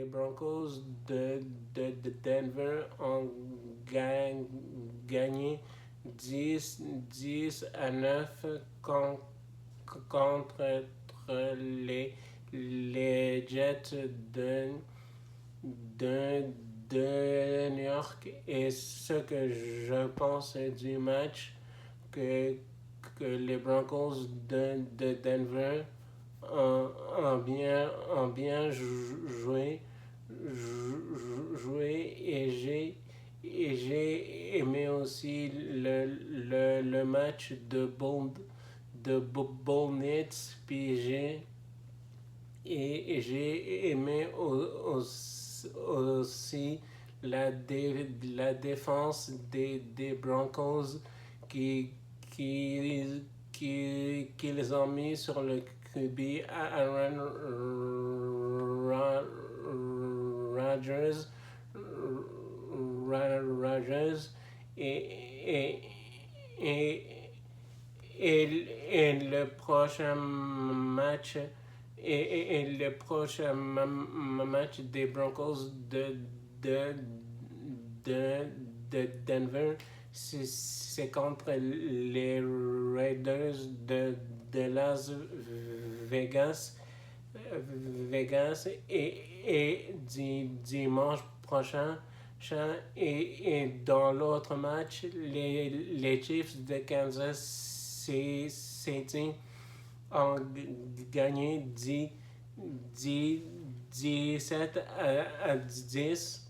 Broncos de Denver ont gagné 10-9 contre les Jets de, de New York. Et ce que je pense du match, que, que les Broncos de Denver ont bien joué et j'ai aimé aussi le match de Bull Nets, puis j'ai aimé aussi la défense des Broncos qui, qui, qui les ont mis sur le QB Aaron Rodgers, Rodgers et, et, et le prochain match et le prochain match des Broncos de, de, de Denver, c'est contre les Raiders de Las Vegas. Vegas et dimanche prochain. Et dans l'autre match, les Chiefs de Kansas City ont gagné 17 à 10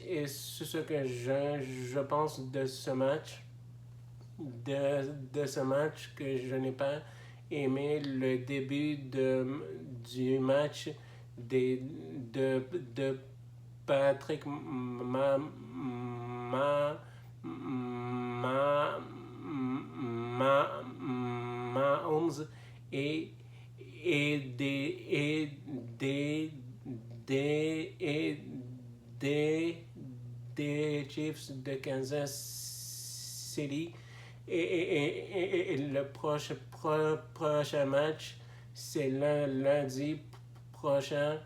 et c'est ce que je pense de ce match de ce match que je n'ai pas aimé le début du match de Patrick Mahomes et, des, et des Chiefs de Kansas City. Et le prochain match, c'est lundi prochain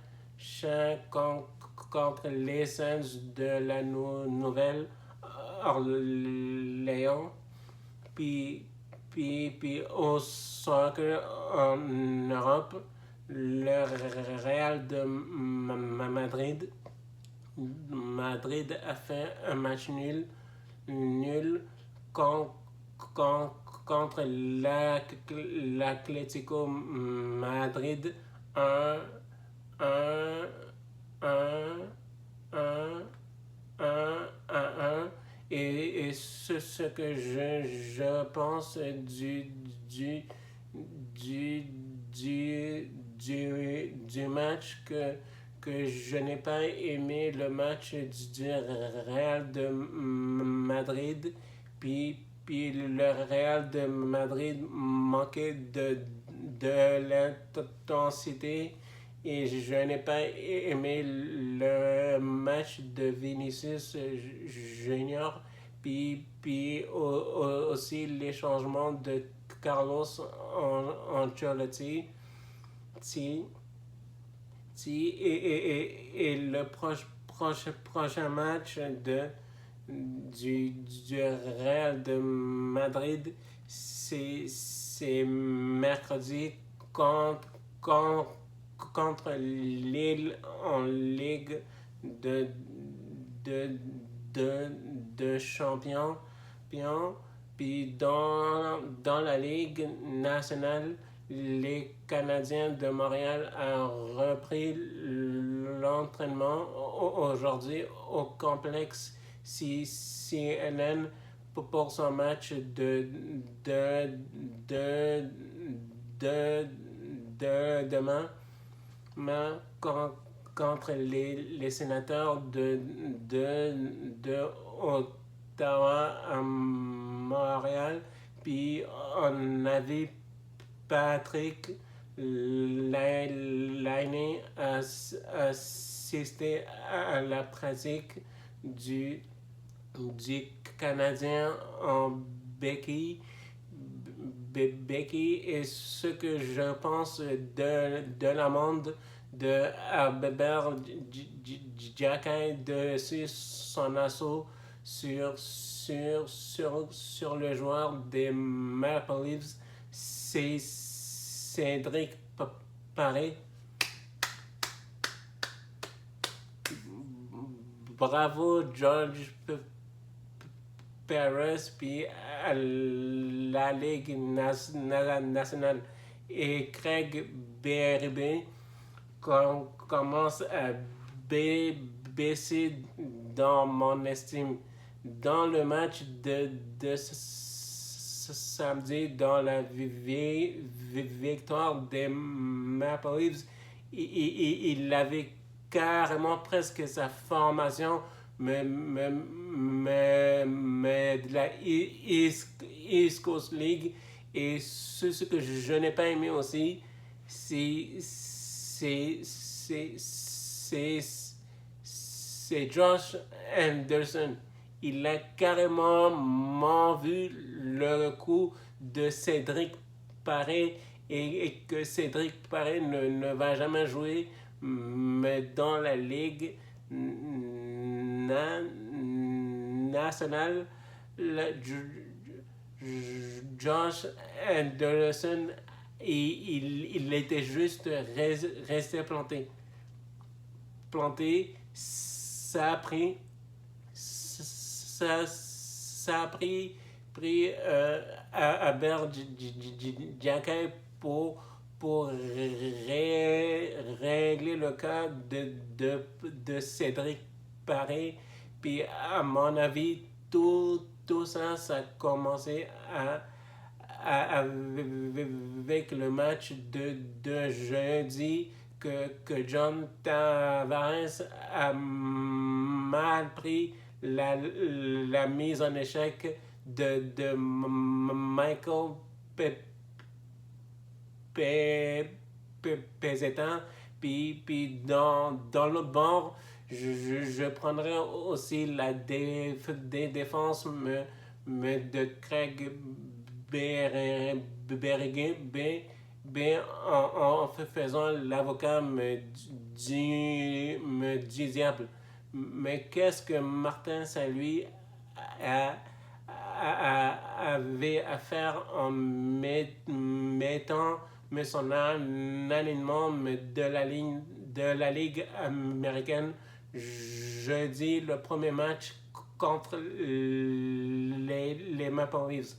contre les Saints de la Nouvelle-Orléans. Puis au soccer en Europe, le Real de Madrid a fait un match nul contre l'Atlético Madrid 1 1 1 1 1 et ce que je pense du match que je n'ai pas aimé le match du Real de Madrid puis le Real de Madrid manquait de l'intensité et je n'ai pas aimé le match de Vinicius Junior puis aussi les changements de Carlos Ancelotti et le prochain match du Real de Madrid, c'est mercredi contre Lille en Ligue de, de, de Champions. Puis dans la Ligue nationale, les Canadiens de Montréal ont repris l'entraînement aujourd'hui au complexe CNN pour son match de demain contre les sénateurs de Ottawa à Montréal. Puis on avait Patrick Laine assisté à la pratique du Canadien en béquille. Et ce que je pense de l'amende de Albert Jacquin de son assaut sur le joueur des Maple Leafs, c'est Cédric Paré. Bravo George Paris, puis à la Ligue nationale. Et Craig Berube commence à baisser dans mon estime. Dans le match de samedi, dans la victoire des Maple Leafs, il avait carrément presque sa formation mais de la East Coast League. Et ce que je n'ai pas aimé aussi, c'est Josh Anderson. Il a carrément vu le coup de Cédric Paré et que Cédric Paré ne va jamais jouer mais dans la Ligue nationale. Josh Anderson, il était juste resté planté. Ça a pris à Berdiakai pour régler le cas de Cédric Paré. Puis à mon avis, tout ça a commencé avec le match de jeudi que John Tavares a mal pris la mise en échec de Michael Pezzetta. Puis dans l'autre bord, je prendrais aussi la défense de Craig Berube en faisant l'avocat me du diable. Mais qu'est-ce que Martin Saint-Louis avait à faire en mettant son alignement de la Ligue américaine jeudi, le premier match contre les Maple Leafs?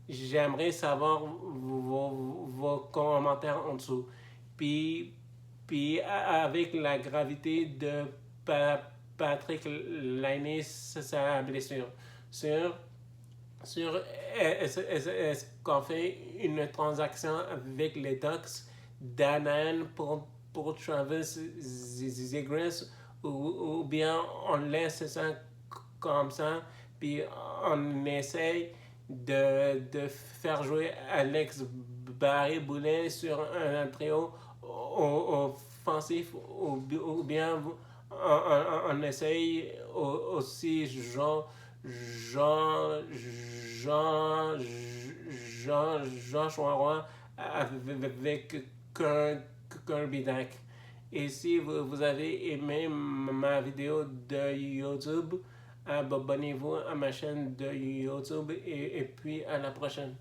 J'aimerais savoir vos commentaires en dessous. Puis avec la gravité de Patrick Laine, sa blessure, est-ce qu'on fait une transaction avec les Ducks d'Anaheim pour Travis Zegras ou bien on laisse ça comme ça puis on essaye de faire jouer Alex Barré-Boulet sur un trio offensif ou bien on essaye aussi Joshua Roy avec Kirby Dak. Et si vous avez aimé ma vidéo de YouTube, abonnez-vous à ma chaîne de YouTube et puis à la prochaine.